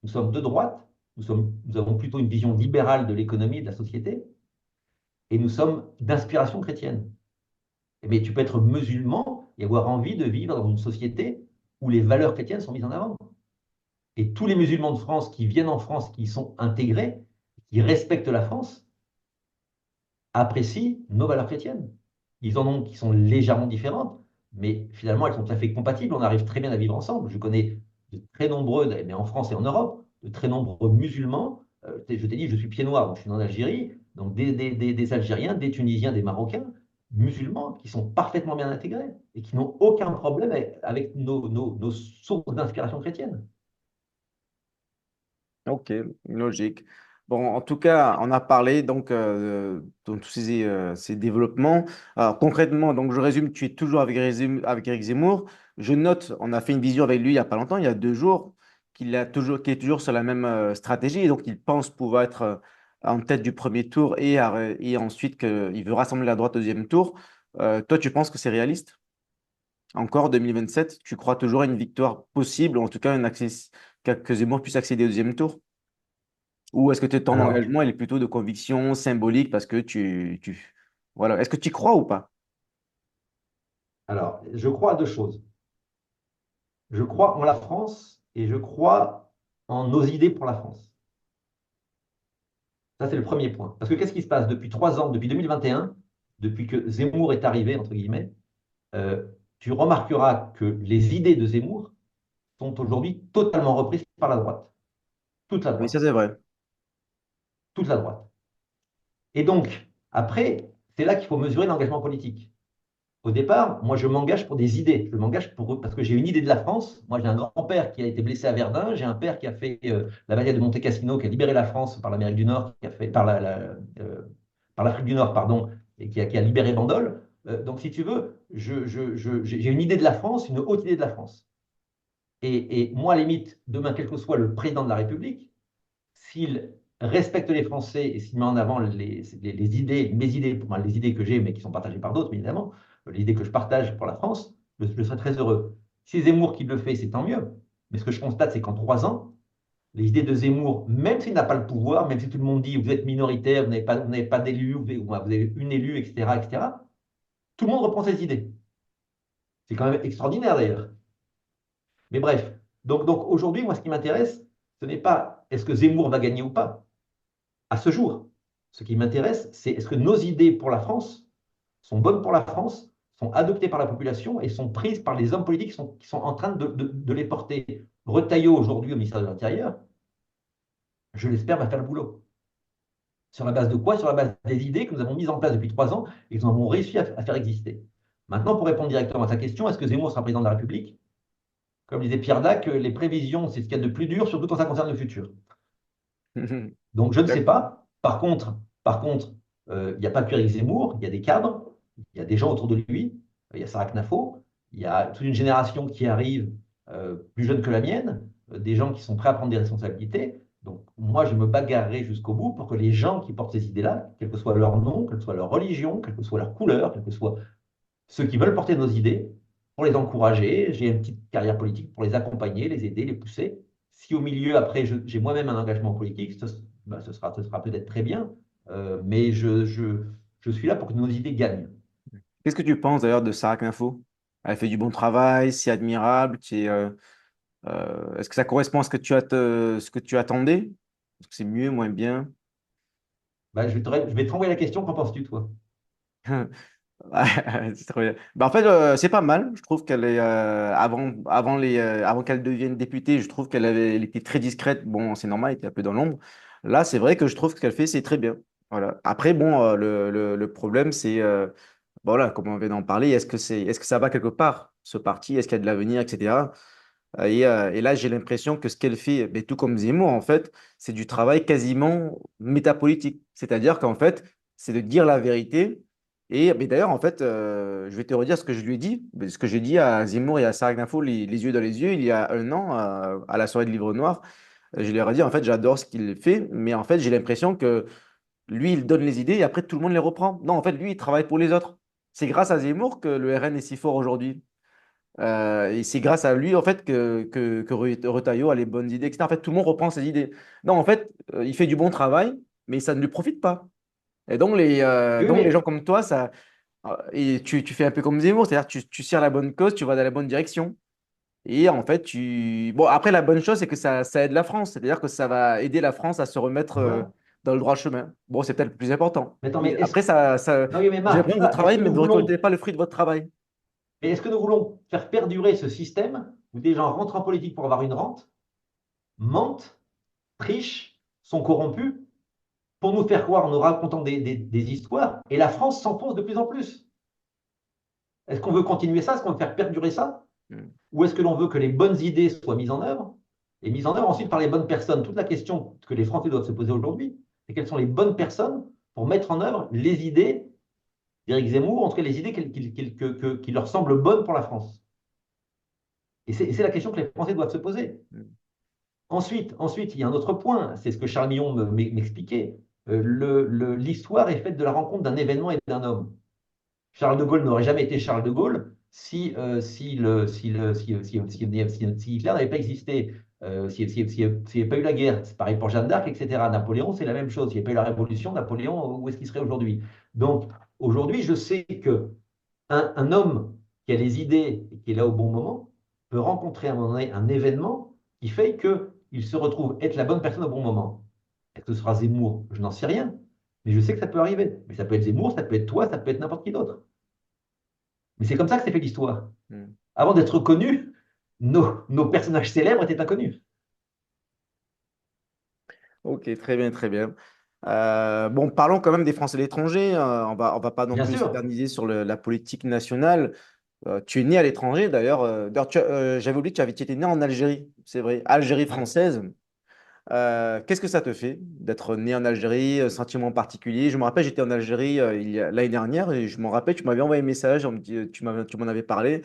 Nous sommes de droite, nous avons plutôt une vision libérale de l'économie et de la société, et nous sommes d'inspiration chrétienne. Mais tu peux être musulman et avoir envie de vivre dans une société où les valeurs chrétiennes sont mises en avant. Et tous les musulmans de France qui viennent en France, qui sont intégrés, qui respectent la France, apprécient nos valeurs chrétiennes. Ils en ont qui sont légèrement différentes, mais finalement, elles sont tout à fait compatibles. On arrive très bien à vivre ensemble. Je connais de très nombreux, mais en France et en Europe, de très nombreux musulmans. Je t'ai dit, je suis pied noir, donc je suis en Algérie, donc des Algériens, des Tunisiens, des Marocains, musulmans, qui sont parfaitement bien intégrés et qui n'ont aucun problème avec nos sources d'inspiration chrétienne. Ok, logique. Bon, en tout cas, on a parlé donc de tous ces développements. Alors, concrètement, donc je résume, tu es toujours avec Eric Zemmour. Je note, on a fait une visio avec lui il n'y a pas longtemps, il y a 2 jours, qu'il est toujours sur la même stratégie. Et donc, il pense pouvoir être en tête du premier tour et ensuite qu'il veut rassembler la droite au deuxième tour. Toi, tu penses que c'est réaliste? Encore 2027, tu crois toujours à une victoire possible, ou en tout cas que Zemmour puisse accéder au deuxième tour? Ou est-ce que ton Alors, engagement il est plutôt de conviction symbolique parce que Voilà. Est-ce que tu y crois ou pas? je crois à deux choses. Je crois en la France et je crois en nos idées pour la France. Ça, c'est le premier point. Parce que qu'est-ce qui se passe depuis 3 ans, depuis 2021, depuis que Zemmour est arrivé, entre guillemets, euh, tu remarqueras que les idées de Zemmour sont aujourd'hui totalement reprises par la droite. Toute la Oui, ça droite. c'est vrai. Toute la droite. Et donc, après, c'est là qu'il faut mesurer l'engagement politique. Au départ, moi, je m'engage pour des idées. Je m'engage parce que j'ai une idée de la France. Moi, j'ai un grand-père qui a été blessé à Verdun. J'ai un père qui a fait la bataille de Monte Cassino, qui a libéré la France par l'Amérique du Nord, qui a fait par l'Afrique du Nord, pardon, et qui a libéré Bandol. Donc, si tu veux, j'ai une idée de la France, une haute idée de la France. Et moi, à la limite, demain, quel que soit le président de la République, s'il respecte les Français et s'il met en avant les idées, mes idées, enfin, les idées que j'ai, mais qui sont partagées par d'autres, évidemment, les idées que je partage pour la France, je serai très heureux. Si Zemmour qui le fait, c'est tant mieux. Mais ce que je constate, c'est qu'en 3 ans, les idées de Zemmour, même s'il n'a pas le pouvoir, même si tout le monde dit vous êtes minoritaire, vous n'avez pas d'élu, vous avez une élue, etc., etc., tout le monde reprend ses idées. C'est quand même extraordinaire d'ailleurs. Mais bref, donc aujourd'hui, moi, ce qui m'intéresse, ce n'est pas est-ce que Zemmour va gagner ou pas, à ce jour. Ce qui m'intéresse, c'est est-ce que nos idées pour la France sont bonnes pour la France, sont adoptées par la population et sont prises par les hommes politiques qui sont en train de les porter. Retailleau, aujourd'hui, au ministère de l'Intérieur, je l'espère, va faire le boulot. Sur la base de quoi? Sur la base des idées que nous avons mises en place depuis 3 ans et que nous avons réussi à faire exister. Maintenant, pour répondre directement à ta question, est-ce que Zemmour sera président de la République? Comme disait Pierre Dac, les prévisions, c'est ce qu'il y a de plus dur, surtout quand ça concerne le futur. Donc, je ne sais pas. Par contre, il n'y a pas que Éric Zemmour, il y a des cadres, il y a des gens autour de lui, il y a Sarah Knafo, il y a toute une génération qui arrive plus jeune que la mienne, des gens qui sont prêts à prendre des responsabilités. Donc, moi, je me bagarrerai jusqu'au bout pour que les gens qui portent ces idées-là, quel que soit leur nom, quelle que soit leur religion, quelle que soit leur couleur, quels que soient ceux qui veulent porter nos idées, pour les encourager. J'ai une petite carrière politique pour les accompagner, les aider, les pousser. Si au milieu, après, j'ai moi-même un engagement politique, ce sera peut-être très bien, mais je suis là pour que nos idées gagnent. Qu'est-ce que tu penses d'ailleurs de Sarah Info? Elle fait du bon travail, c'est admirable. Est-ce que ça correspond à ce que tu attendais? Est-ce que c'est mieux, moins bien? Bah, je vais te renvoyer la question, qu'en penses-tu, toi? C'est trop bien. En fait, c'est pas mal. Je trouve qu'elle est avant qu'elle devienne députée, je trouve elle était très discrète. Bon, c'est normal, elle était un peu dans l'ombre. Là, c'est vrai que je trouve que ce qu'elle fait, c'est très bien. Voilà. Après, bon, le problème, c'est voilà, comme on vient d'en parler, est-ce que ça va quelque part, ce parti, est-ce qu'il y a de l'avenir, etc. Et là, j'ai l'impression que ce qu'elle fait, mais tout comme Zemmour, en fait, c'est du travail quasiment métapolitique. C'est-à-dire qu'en fait, c'est de dire la vérité. Et mais d'ailleurs, en fait, je vais te redire ce que je lui ai dit, ce que j'ai dit à Zemmour et à Sarah Gnafo, les yeux dans les yeux, il y a un an, à la soirée de Livre Noir. Je leur ai dit, en fait, j'adore ce qu'il fait, mais en fait, j'ai l'impression que lui, il donne les idées et après, tout le monde les reprend. Non, en fait, lui, il travaille pour les autres. C'est grâce à Zemmour que le RN est si fort aujourd'hui. Et c'est grâce à lui, en fait, que Retailleau a les bonnes idées, etc. En fait, tout le monde reprend ses idées. Non, en fait, il fait du bon travail, mais ça ne lui profite pas. Et Oui, donc les gens mais, comme toi, et tu fais un peu comme Zemmour, c'est-à-dire tu sers la bonne cause, tu vas dans la bonne direction. Et en fait, bon, après, la bonne chose, c'est que ça aide la France. C'est-à-dire que ça va aider la France à se remettre voilà. dans le droit chemin. Bon, c'est peut-être le plus important. Mais attends, mais Mais après, non, oui, mais j'ai Marc, l'impression que vous est-ce travaillez, que mais nous vous ne récoltez voulons, pas le fruit de votre travail. mais est-ce que nous voulons faire perdurer ce système où des gens rentrent en politique pour avoir une rente, mentent, trichent, sont corrompus, pour nous faire croire en nous racontant des histoires, et la France s'enfonce de plus en plus? Est-ce qu'on veut continuer ça? Est-ce qu'on veut faire perdurer ça? Hmm. Ou est-ce que l'on veut que les bonnes idées soient mises en œuvre, et mises en œuvre ensuite par les bonnes personnes? Toute la question que les Français doivent se poser aujourd'hui, c'est quelles sont les bonnes personnes pour mettre en œuvre les idées d'Éric Zemmour, en tout cas les idées qui leur semblent bonnes pour la France. Et c'est la question que les Français doivent se poser. Hmm. Ensuite, il y a un autre point, c'est ce que Charles Millon m'expliquait. L'histoire est faite de la rencontre d'un événement et d'un homme. Charles de Gaulle n'aurait jamais été Charles de Gaulle si Hitler n'avait pas existé, s'il n'y avait pas eu la guerre. C'est pareil pour Jeanne d'Arc, etc. Napoléon, c'est la même chose. S'il n'y avait pas eu la Révolution, Napoléon, où est-ce qu'il serait aujourd'hui? Donc, aujourd'hui, je sais que un homme qui a les idées et qui est là au bon moment peut rencontrer à un moment donné un événement qui fait qu'il se retrouve être la bonne personne au bon moment. Est-ce que ce sera Zemmour? Je n'en sais rien. Mais je sais que ça peut arriver. Mais ça peut être Zemmour, ça peut être toi, ça peut être n'importe qui d'autre. Mais c'est comme ça que c'est fait l'histoire. Hmm. Avant d'être connus, nos personnages célèbres étaient inconnus. Ok, très bien, très bien. Bon, parlons quand même des Français de l'étranger. On va pas non Bien plus sûr. s'éterniser sur la politique nationale. Tu es né à l'étranger, d'ailleurs. D'ailleurs, j'avais oublié que tu étais né en Algérie, c'est vrai, Algérie Ouais. française. Qu'est-ce que ça te fait d'être né en Algérie, sentiment particulier? Je me rappelle, j'étais en Algérie l'année dernière et je me rappelle, tu m'avais envoyé un message, tu m'en avais parlé.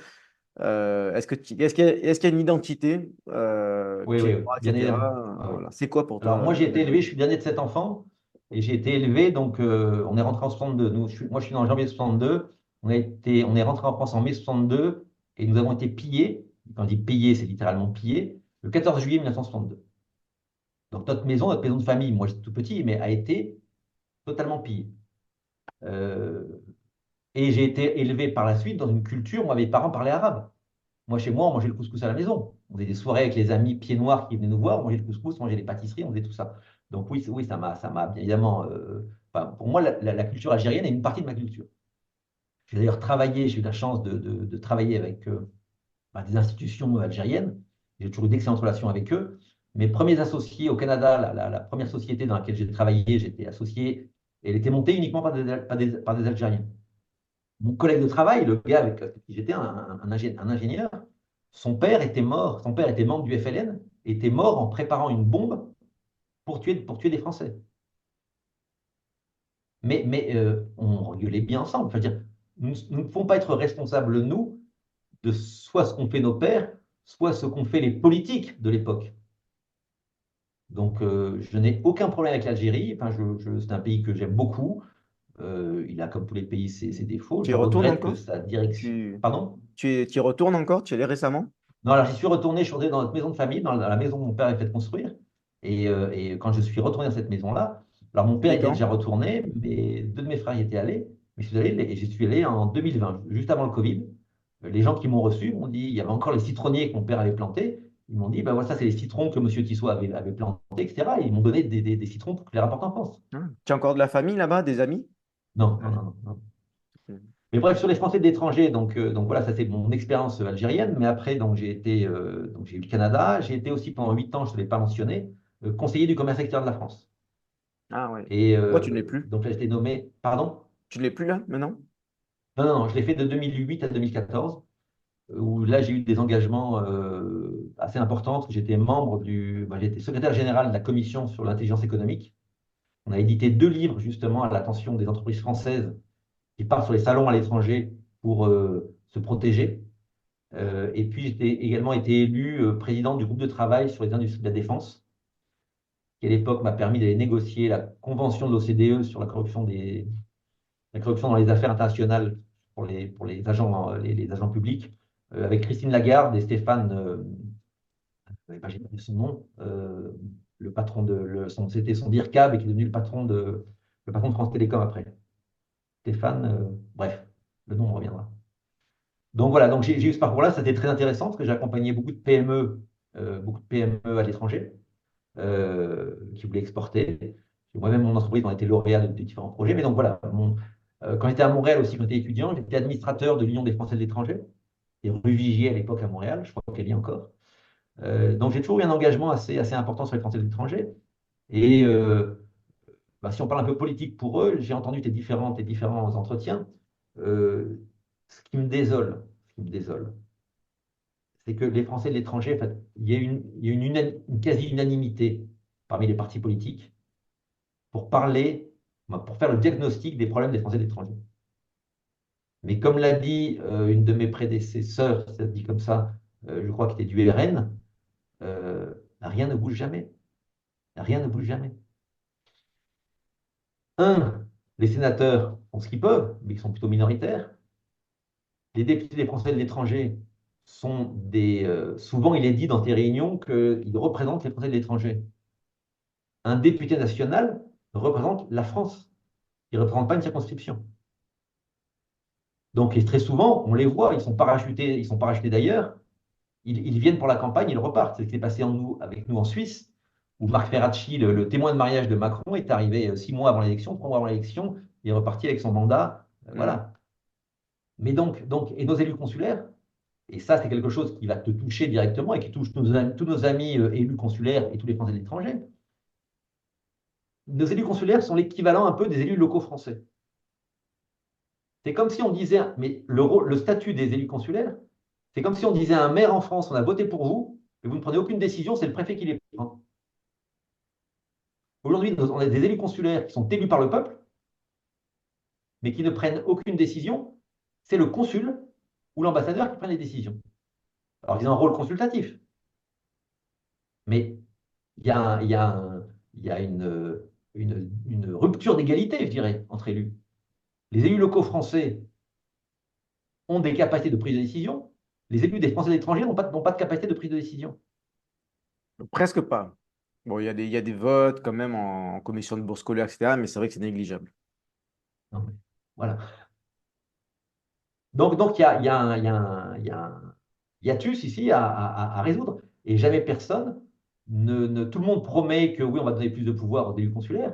Est-ce qu'il y a une identité? Oui, Tu es oui, oui, droit, bien évidemment. etc. Ouais, ouais. Voilà. C'est quoi pour Alors, toi moi, j'ai été élevé, je l'Algérie? suis le dernier de 7 enfants, et j'ai été élevé, donc on est rentré en 62. Moi, je suis né en janvier 62. On est rentré en France en mai 62, et nous avons été pillés. Quand on dit pillés, c'est littéralement pillés, le 14 juillet 1962. Donc, notre maison de famille, moi, j'étais tout petit, mais a été totalement pillée. Euh, et j'ai été élevé par la suite dans une culture où mes parents parlaient arabe. Moi, chez moi, on mangeait le couscous à la maison. On faisait des soirées avec les amis pieds noirs qui venaient nous voir, on mangeait le couscous, on mangeait les pâtisseries, on faisait tout ça. Donc oui, oui, ça m'a bien évidemment. Enfin, pour moi, la culture algérienne est une partie de ma culture. J'ai d'ailleurs travaillé, j'ai eu la chance de travailler avec des institutions algériennes. J'ai toujours eu d'excellentes relations avec eux. Mes premiers associés au Canada, la première société dans laquelle j'ai travaillé, j'étais associé, elle était montée uniquement par des Algériens. Mon collègue de travail, le gars avec qui j'étais, un ingénieur, son père était mort, son père était membre du FLN, était mort en préparant une bombe pour tuer des Français. Mais on rigolait bien ensemble. Enfin, dire, nous ne pouvons pas être responsables, nous, de soit ce qu'ont fait nos pères, soit ce qu'ont fait les politiques de l'époque. Donc, je n'ai aucun problème avec l'Algérie. Enfin, c'est un pays que j'aime beaucoup. Il a, comme tous les pays, ses défauts. Tu y Je retournes regrette que encore? sa direction. Tu, Pardon? tu y retournes encore? Tu y allais récemment? Non, alors j'y suis retourné, je suis retourné dans notre maison de famille, dans la maison que mon père avait fait construire. Et quand je suis retourné dans cette maison-là, alors mon père C'était était déjà quand? retourné, mais deux de mes frères y étaient allés. Mais je suis allé, et j'y suis allé en 2020, juste avant le Covid. Les gens qui m'ont reçu m'ont dit, il y avait encore les citronniers que mon père avait plantés. Ils m'ont dit, ben voilà, ça c'est les citrons que Monsieur Tissot avait plantés, etc. Et ils m'ont donné des citrons pour que les rapporteurs en France. Ah. Tu as encore de la famille là-bas, des amis? Non, non, Ouais. non, non, non. Mais bref, sur les Français de l'étranger, donc voilà, ça c'est mon expérience algérienne. Mais après, donc j'ai eu le Canada. J'ai été aussi pendant 8 ans, je ne l'ai pas mentionné, conseiller du commerce extérieur de la France. Ah ouais. Et Pourquoi tu ne l'es plus? donc là, j'étais nommé, pardon? Tu ne l'es plus là maintenant? Non, non, non, je l'ai fait de 2008 à 2014, où là, j'ai eu des engagements assez importants. J'étais j'étais secrétaire général de la commission sur l'intelligence économique. On a édité 2 livres justement à l'attention des entreprises françaises qui partent sur les salons à l'étranger pour se protéger. Et puis, j'ai également été élu président du groupe de travail sur les industries de la défense, qui à l'époque m'a permis d'aller négocier la convention de l'OCDE sur la corruption dans les affaires internationales pour les agents publics, avec Christine Lagarde et Stéphane, j'ai pas son nom, le patron c'était son DIRCAB et qui est devenu le patron de France Télécom après. Stéphane, bref, le nom me reviendra. Donc voilà, donc j'ai eu ce parcours-là, c'était très intéressant parce que j'ai accompagné beaucoup de PME à l'étranger qui voulaient exporter. Moi-même, mon entreprise a été lauréat de différents projets. Mais donc voilà, quand j'étais à Montréal aussi, quand j'étais étudiant, j'étais administrateur de l'Union des Français de l'étranger, et rue Vigier à l'époque à Montréal, je crois qu'elle y est encore. Donc j'ai toujours eu un engagement assez important sur les Français de l'étranger. Et si on parle un peu politique pour eux, j'ai entendu tes différents entretiens. Euh, ce qui me désole, ce qui me désole, c'est que les Français de l'étranger, en fait, il y a une quasi-unanimité parmi les partis politiques pour pour faire le diagnostic des problèmes des Français de l'étranger. Mais comme l'a dit une de mes prédécesseurs, ça se dit comme ça, je crois que c'était du RN, rien ne bouge jamais. Rien ne bouge jamais. Les sénateurs font ce qu'ils peuvent, mais ils sont plutôt minoritaires. Les députés des Français de l'étranger souvent, il est dit dans tes réunions qu'ils représentent les Français de l'étranger. Un député national représente la France. Il ne représente pas une circonscription. Donc, et très souvent, on les voit, ils sont parachutés d'ailleurs, ils viennent pour la campagne, ils repartent. C'est ce qui s'est passé avec nous en Suisse, où Marc Ferracci, le témoin de mariage de Macron, est arrivé 6 mois avant l'élection, 3 mois avant l'élection, il est reparti avec son mandat. Hmm. Voilà. Mais et nos élus consulaires, et ça, c'est quelque chose qui va te toucher directement et qui touche tous nos amis élus consulaires et tous les Français de l'étranger. Nos élus consulaires sont l'équivalent un peu des élus locaux français. C'est comme si on disait, mais le statut des élus consulaires, c'est comme si on disait à un maire en France, on a voté pour vous, mais vous ne prenez aucune décision, c'est le préfet qui les prend. Aujourd'hui, on a des élus consulaires qui sont élus par le peuple, mais qui ne prennent aucune décision, c'est le consul ou l'ambassadeur qui prenne les décisions. Alors, ils ont un rôle consultatif, mais il y a, un- il y a, un- il y a une rupture d'égalité, je dirais, entre élus. Les élus locaux français ont des capacités de prise de décision. Les élus des Français de l'étranger n'ont pas de capacité de prise de décision. Presque pas. Bon, il y a des votes quand même en commission de bourse scolaire, etc., mais c'est vrai que c'est négligeable. Non, mais voilà. Donc il y a un hiatus ici à résoudre. Et jamais personne, tout le monde promet que oui, on va donner plus de pouvoir aux élus consulaires.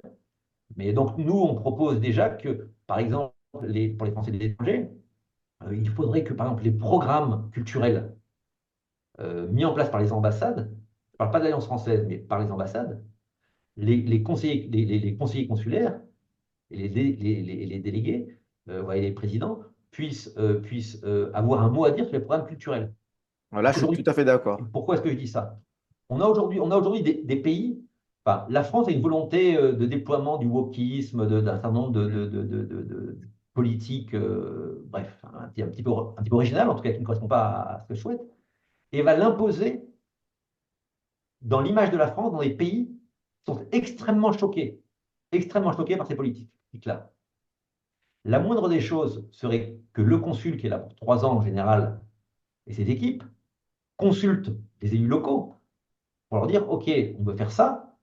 Mais donc, nous, on propose déjà que, par exemple, pour les Français de l'étranger, il faudrait que, par exemple, les programmes culturels mis en place par les ambassades, je ne parle pas de l'Alliance française, mais par les ambassades, les conseillers, les conseillers consulaires et les délégués, et les présidents puissent avoir un mot à dire sur les programmes culturels. Voilà, Parce je suis tout qu'aujourd'hui, à fait d'accord. pourquoi est-ce que je dis ça? On a aujourd'hui des pays, enfin, la France a une volonté de déploiement du wokisme, d'un certain nombre de politiques, bref, un petit peu originales, en tout cas qui ne correspond pas à ce que je souhaite, et va l'imposer dans l'image de la France dans des pays qui sont extrêmement choqués par ces politiques-là. La moindre des choses serait que le consul, qui est là pour 3 ans en général, et ses équipes, consultent les élus locaux pour leur dire, OK, on veut faire ça,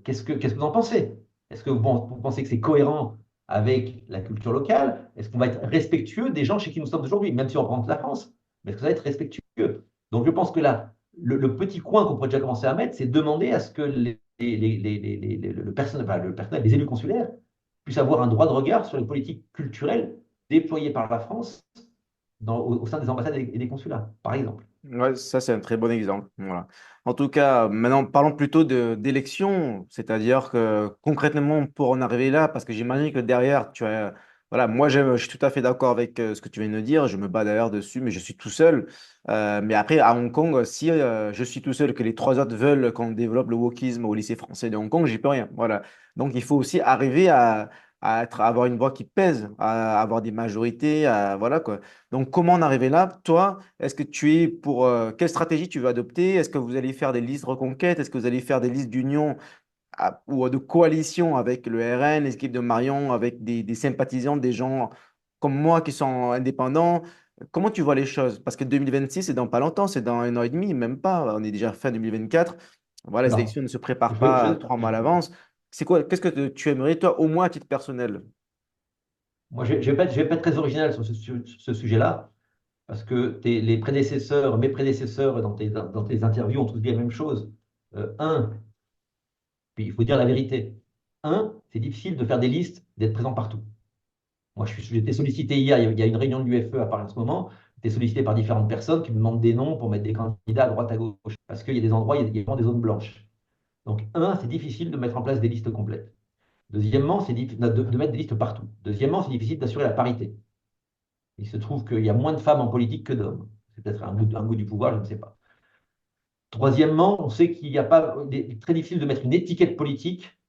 qu'est-ce que vous en pensez? Est-ce que vous pensez que c'est cohérent avec la culture locale? Est-ce qu'on va être respectueux des gens chez qui nous sommes aujourd'hui, même si on représente la France? Mais est-ce que ça va être respectueux? Donc je pense que là, le petit coin qu'on pourrait déjà commencer à mettre, c'est demander à ce que le personnel, les élus consulaires, puissent avoir un droit de regard sur les politiques culturelles déployées par la France au sein des ambassades et des consulats, par exemple. Ouais, ça, c'est un très bon exemple. Voilà. En tout cas, maintenant, parlons plutôt d'élections, c'est-à-dire que concrètement, pour en arriver là, parce que j'imagine que derrière, tu as. Voilà, moi, je suis tout à fait d'accord avec ce que tu viens de dire. Je me bats d'ailleurs dessus, mais je suis tout seul. Mais après, à Hong Kong, si je suis tout seul, que les trois autres veulent qu'on développe le wokisme au lycée français de Hong Kong, j'y peux rien. Voilà. Donc, il faut aussi arriver à avoir une voix qui pèse, à avoir des majorités, voilà quoi. Donc, comment en arriver là? Toi, est-ce que tu es pour quelle stratégie tu veux adopter? Est-ce que vous allez faire des listes reconquête? Est-ce que vous allez faire des listes d'union ou de coalition avec le RN, l'équipe de Marion, avec des sympathisants, des gens comme moi qui sont indépendants? Comment tu vois les choses? Parce que 2026, c'est dans pas longtemps, c'est dans 1 an et demi, même pas. On est déjà fin 2024. Voilà, les Non. élections ne se préparent Je vais, pas je- 3 mois à l'avance. C'est quoi? Qu'est-ce que tu aimerais, toi, au moins à titre personnel? Moi, je vais pas être très original sur ce sujet-là, parce que les prédécesseurs, mes prédécesseurs dans tes interviews ont tous dit la même chose. Un, puis il faut dire la vérité. Un, c'est difficile de faire des listes, d'être présent partout. Moi, j'ai été sollicité hier, il y a une réunion de l'UFE à Paris en ce moment, j'ai été sollicité par différentes personnes qui me demandent des noms pour mettre des candidats à droite à gauche, parce qu'il y a des endroits, il y a vraiment des zones blanches. Donc, un, c'est difficile de mettre en place des listes complètes. Deuxièmement, c'est difficile de mettre des listes partout. Deuxièmement, c'est difficile d'assurer la parité. Il se trouve qu'il y a moins de femmes en politique que d'hommes. C'est peut-être un goût du pouvoir, je ne sais pas. Troisièmement, on sait qu'il n'y a pas, très difficile de mettre une étiquette politique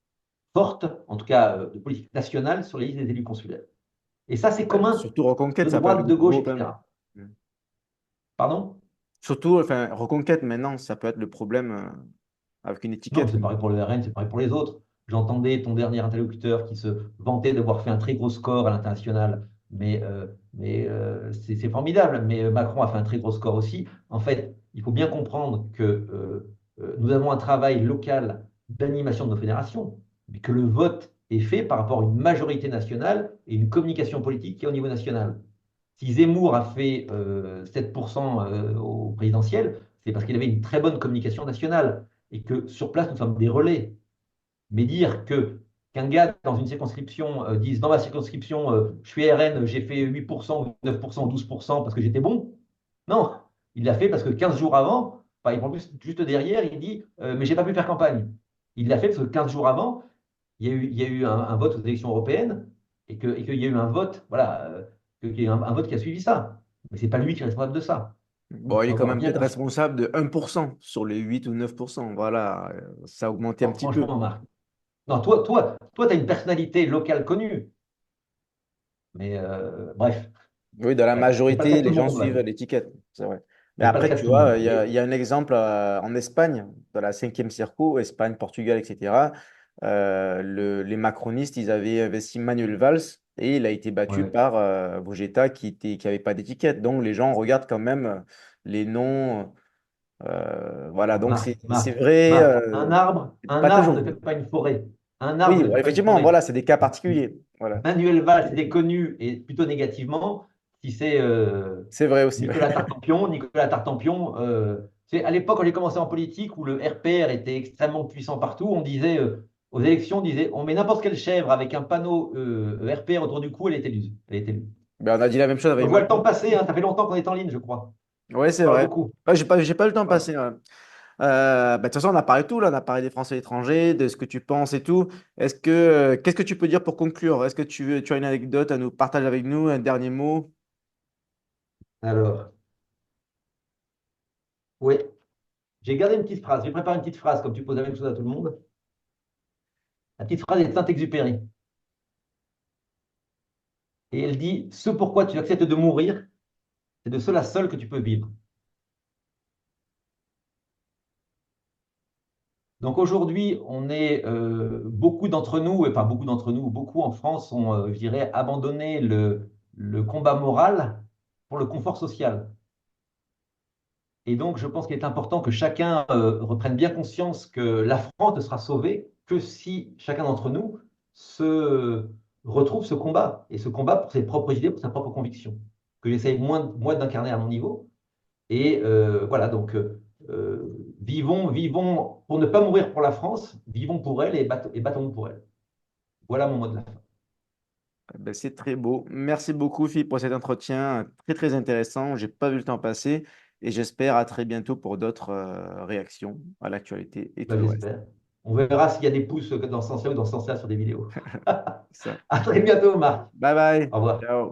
forte, en tout cas de politique nationale, sur les listes des élus consulaires. Et ça, c'est commun Surtout Reconquête, de ça peut être droite, de le gauche, problème. etc. Pardon? Surtout, enfin, Reconquête, maintenant, ça peut être le problème avec une Non, étiquette. c'est pareil pour le RN, c'est pareil pour les autres. J'entendais ton dernier interlocuteur qui se vantait d'avoir fait un très gros score à l'international, mais c'est formidable. Mais Macron a fait un très gros score aussi. En fait, il faut bien comprendre que nous avons un travail local d'animation de nos fédérations, mais que le vote est fait par rapport à une majorité nationale et une communication politique qui est au niveau national. Si Zemmour a fait 7% au présidentiel, c'est parce qu'il avait une très bonne communication nationale et que sur place, nous sommes des relais. Mais dire qu'un gars dans une circonscription dise dans ma circonscription, je suis RN, j'ai fait 8% ou 9% ou 12% parce que j'étais bon, non, il l'a fait parce que 15 jours avant, enfin, il prend juste derrière, il dit mais j'ai pas pu faire campagne. Il l'a fait parce que 15 jours avant, il y a eu un vote aux élections européennes et qu'il y a eu un vote, voilà, qu'il y a eu un vote qui a suivi ça. Mais c'est pas lui qui est responsable de ça. Bon, Il il faut est quand avoir même bien peut-être conscience. responsable de 1% sur les 8 ou 9%. Voilà, ça a augmenté un petit peu. Franchement, Marc. Non, toi, tu as une personnalité locale connue. Mais bref. Oui, dans la Ouais. C'est pas le cas majorité, de tout les le gens monde, on va suivent dire. l'étiquette, c'est vrai. Mais Mais pas le après, cas de tu tout le vois, monde. il y a un exemple en Espagne, dans la cinquième circo, Espagne, Portugal, etc. Les macronistes, ils avaient investi Manuel Valls et il a été battu Ouais. par Vogetta qui avait pas d'étiquette. Donc, les gens regardent quand même les noms. Voilà, Alors, donc Marc, c'est Marc, vrai, Marc, pas un arbre ne toujours. fait pas une forêt. Un arbre Oui, ne fait pas une effectivement, forêt. voilà, c'est des cas particuliers. Voilà, Manuel Valls était connu et plutôt négativement. Si c'est c'est vrai aussi. Ouais. Nicolas Tartampion, c'est à l'époque quand j'ai commencé en politique où le RPR était extrêmement puissant partout, on disait aux élections, on disait on met n'importe quelle chèvre avec un panneau RPR autour du cou, elle est élue. Elle est élue. Ben, on a dit la même chose On avec voit le temps Macron. passer, hein, ça fait longtemps qu'on est en ligne, je crois. Oui, On c'est parle vrai. beaucoup. Ouais, j'ai pas eu le temps de Voilà. passer. Ouais. De toute façon, on a parlé de tout, là. On a parlé des Français à l'étranger, de ce que tu penses et tout. Qu'est-ce que tu peux dire pour conclure? Est-ce que tu as une anecdote à nous partager avec nous, un dernier mot? Alors, oui, j'ai gardé une petite phrase. J'ai préparé une petite phrase, comme tu poses la même chose à tout le monde. La petite phrase est de Saint-Exupéry. Et elle dit, ce pourquoi tu acceptes de mourir, c'est de cela seul que tu peux vivre. Donc aujourd'hui, on est beaucoup d'entre nous, et pas beaucoup d'entre nous, beaucoup en France ont, je dirais, abandonné le combat moral pour le confort social. Et donc, je pense qu'il est important que chacun reprenne bien conscience que la France ne sera sauvée que si chacun d'entre nous se retrouve ce combat, et ce combat pour ses propres idées, pour sa propre conviction, que j'essaye moi d'incarner à mon niveau. Et voilà, donc vivons pour ne pas mourir pour la France, vivons pour elle et battons-nous pour elle. Voilà mon mot de la fin. Ben, c'est très beau. Merci beaucoup, Philippe, pour cet entretien très, très intéressant. J'ai pas vu le temps passer et j'espère à très bientôt pour d'autres réactions à l'actualité et tout Ben, le reste. j'espère. On verra s'il y a des pouces dans ce sens-là ou dans ce sens-là sur des vidéos. Ça. À très bientôt, Marc. Bye bye. Au revoir. Ciao.